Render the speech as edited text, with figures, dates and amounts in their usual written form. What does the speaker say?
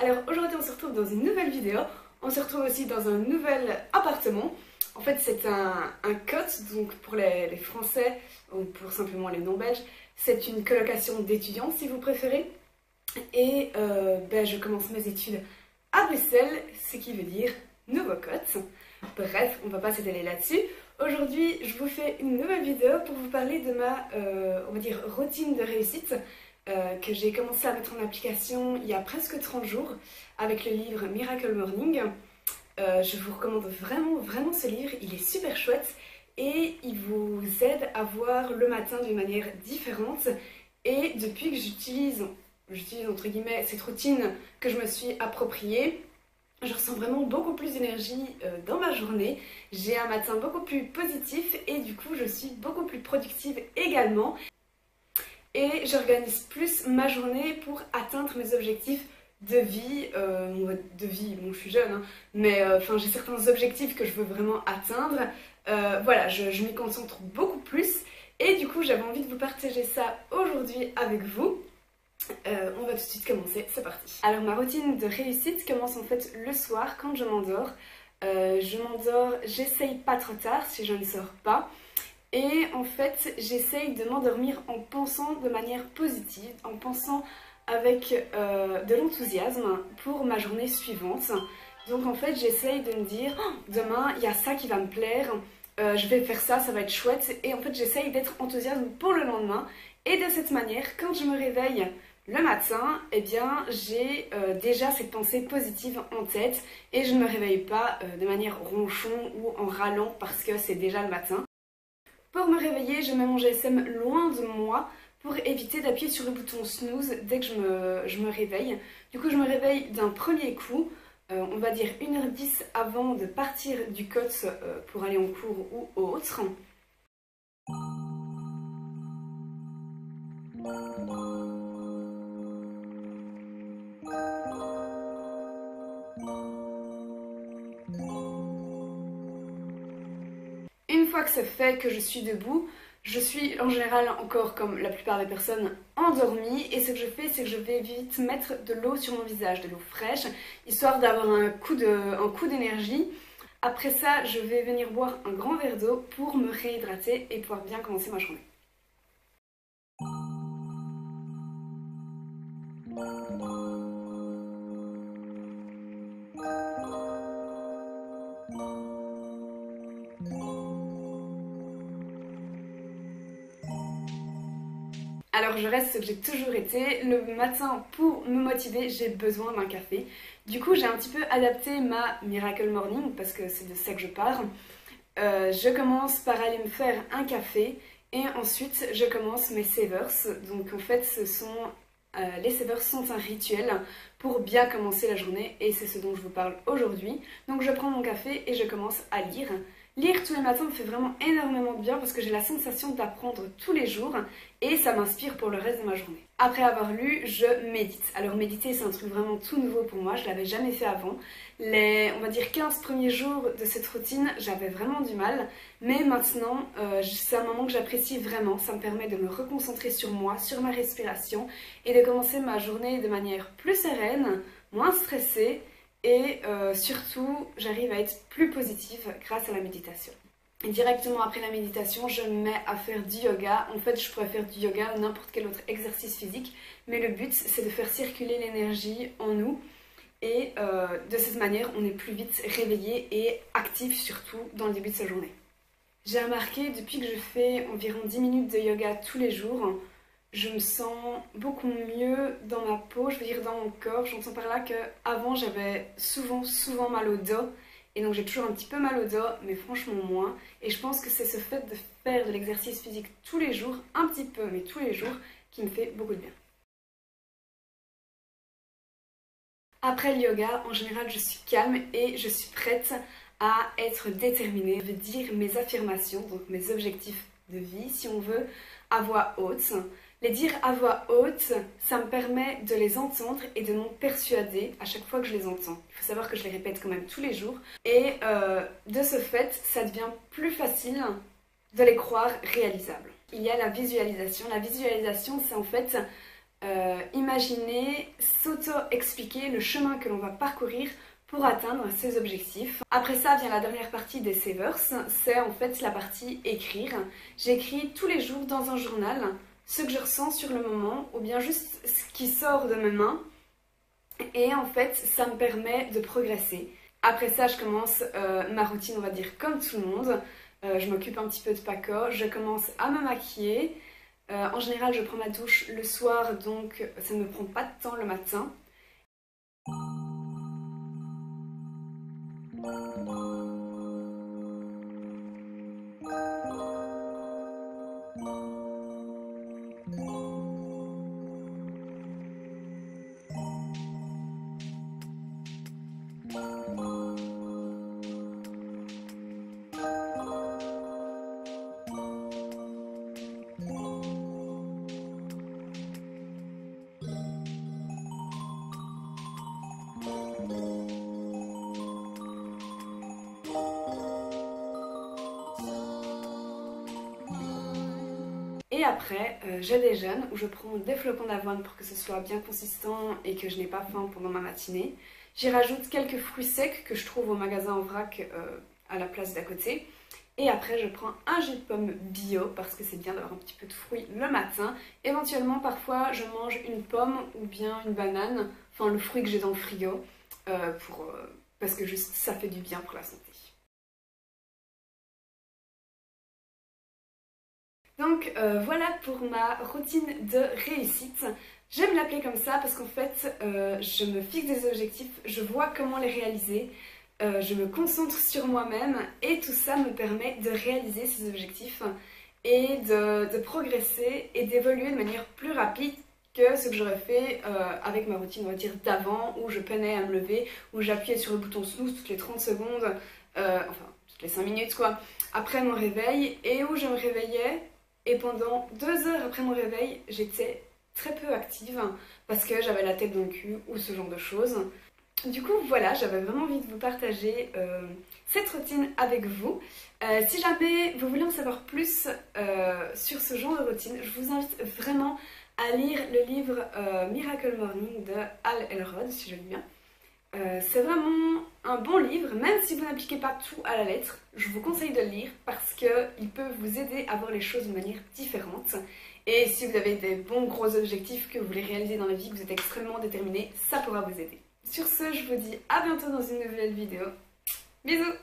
Alors aujourd'hui on se retrouve dans une nouvelle vidéo, on se retrouve aussi dans un nouvel appartement. En fait c'est un COT, donc pour les Français ou pour simplement les non-belges, c'est une colocation d'étudiants si vous préférez. Et je commence mes études à Bruxelles, ce qui veut dire nouveau COT. Bref, on va pas s'étaler là-dessus. Aujourd'hui je vous fais une nouvelle vidéo pour vous parler de ma on va dire routine de réussite. Que j'ai commencé à mettre en application il y a presque 30 jours avec le livre Miracle Morning. Je vous recommande vraiment ce livre, il est super chouette et il vous aide à voir le matin d'une manière différente. Et depuis que j'utilise entre guillemets cette routine que je me suis appropriée, je ressens vraiment beaucoup plus d'énergie dans ma journée. J'ai un matin beaucoup plus positif et du coup je suis beaucoup plus productive également. Et j'organise plus ma journée pour atteindre mes objectifs de vie. Bon je suis jeune, hein, mais j'ai certains objectifs que je veux vraiment atteindre. Voilà, je m'y concentre beaucoup plus. Et du coup j'avais envie de vous partager ça aujourd'hui avec vous. On va tout de suite commencer, c'est parti. Alors ma routine de réussite commence en fait le soir quand je m'endors. J'essaye pas trop tard si je ne sors pas. Et en fait, j'essaye de m'endormir en pensant de manière positive, en pensant avec de l'enthousiasme pour ma journée suivante. Donc en fait, j'essaye de me dire, oh, demain, il y a ça qui va me plaire, je vais faire ça, ça va être chouette. Et en fait, j'essaye d'être enthousiaste pour le lendemain. Et de cette manière, quand je me réveille le matin, eh bien, j'ai déjà cette pensée positive en tête. Et je ne me réveille pas de manière ronchon ou en râlant parce que c'est déjà le matin. Pour me réveiller, je mets mon GSM loin de moi pour éviter d'appuyer sur le bouton snooze dès que je me réveille. Du coup, je me réveille d'un premier coup, on va dire 1h10 avant de partir du COT pour aller en cours ou autre. Une fois que c'est fait, que je suis debout, je suis en général encore comme la plupart des personnes endormie et ce que je fais c'est que je vais vite mettre de l'eau sur mon visage, de l'eau fraîche, histoire d'avoir un coup d'énergie. Après ça, je vais venir boire un grand verre d'eau pour me réhydrater et pouvoir bien commencer ma journée. Alors je reste ce que j'ai toujours été, le matin pour me motiver j'ai besoin d'un café. Du coup j'ai un petit peu adapté ma Miracle Morning parce que c'est de ça que je pars. Je commence par aller me faire un café et ensuite je commence mes savers. Donc en fait les savers sont un rituel pour bien commencer la journée et c'est ce dont je vous parle aujourd'hui. Donc je prends mon café et je commence à lire. Lire tous les matins me fait vraiment énormément de bien parce que j'ai la sensation d'apprendre tous les jours et ça m'inspire pour le reste de ma journée. Après avoir lu, je médite. Alors méditer c'est un truc vraiment tout nouveau pour moi, je l'avais jamais fait avant. On va dire 15 premiers jours de cette routine, j'avais vraiment du mal. Mais maintenant, c'est un moment que j'apprécie vraiment. Ça me permet de me reconcentrer sur moi, sur ma respiration et de commencer ma journée de manière plus sereine, moins stressée. Et surtout, j'arrive à être plus positive grâce à la méditation. Et directement après la méditation, je me mets à faire du yoga. En fait, je pourrais faire du yoga ou n'importe quel autre exercice physique. Mais le but, c'est de faire circuler l'énergie en nous. Et de cette manière, on est plus vite réveillé et actif surtout dans le début de sa journée. J'ai remarqué, depuis que je fais environ 10 minutes de yoga tous les jours, je me sens beaucoup mieux dans ma peau, je veux dire dans mon corps. J'entends par là qu'avant j'avais souvent mal au dos. Et donc j'ai toujours un petit peu mal au dos, mais franchement moins. Et je pense que c'est ce fait de faire de l'exercice physique tous les jours, un petit peu, mais tous les jours, qui me fait beaucoup de bien. Après le yoga, en général je suis calme et je suis prête à être déterminée. Je veux dire mes affirmations, donc mes objectifs de vie si on veut, à voix haute. Les dire à voix haute, ça me permet de les entendre et de m'en persuader à chaque fois que je les entends. Il faut savoir que je les répète quand même tous les jours. Et de ce fait, ça devient plus facile de les croire réalisables. Il y a la visualisation. La visualisation, c'est en fait imaginer, s'auto-expliquer le chemin que l'on va parcourir pour atteindre ses objectifs. Après ça vient la dernière partie des Savers, c'est en fait la partie écrire. J'écris tous les jours dans un journal ce que je ressens sur le moment ou bien juste ce qui sort de mes mains et en fait ça me permet de progresser. Après ça je commence ma routine on va dire comme tout le monde. Je m'occupe un petit peu de Paco, je commence à me maquiller. En général je prends ma douche le soir donc ça ne me prend pas de temps le matin. Et après, je déjeune où je prends des flocons d'avoine pour que ce soit bien consistant et que je n'ai pas faim pendant ma matinée. J'y rajoute quelques fruits secs que je trouve au magasin en vrac à la place d'à côté. Et après, je prends un jus de pomme bio parce que c'est bien d'avoir un petit peu de fruits le matin. Éventuellement, parfois, je mange une pomme ou bien une banane, enfin le fruit que j'ai dans le frigo, parce que juste ça fait du bien pour la santé. Donc voilà pour ma routine de réussite. J'aime l'appeler comme ça parce qu'en fait je me fixe des objectifs, je vois comment les réaliser, je me concentre sur moi-même et tout ça me permet de réaliser ces objectifs et de progresser et d'évoluer de manière plus rapide que ce que j'aurais fait avec ma routine on va dire d'avant où je peinais à me lever, où j'appuyais sur le bouton snooze toutes les 30 secondes, enfin toutes les 5 minutes quoi, après mon réveil et où je me réveillais. Et pendant 2 heures après mon réveil, j'étais très peu active parce que j'avais la tête dans le cul ou ce genre de choses. Du coup, voilà, j'avais vraiment envie de vous partager cette routine avec vous. Si jamais vous voulez en savoir plus sur ce genre de routine, je vous invite vraiment à lire le livre Miracle Morning de Hal Elrod, si je le dis bien. C'est vraiment un bon livre, même si vous n'appliquez pas tout à la lettre, je vous conseille de le lire parce qu'il peut vous aider à voir les choses de manière différente. Et si vous avez des bons gros objectifs que vous voulez réaliser dans la vie, que vous êtes extrêmement déterminé, ça pourra vous aider. Sur ce, je vous dis à bientôt dans une nouvelle vidéo. Bisous!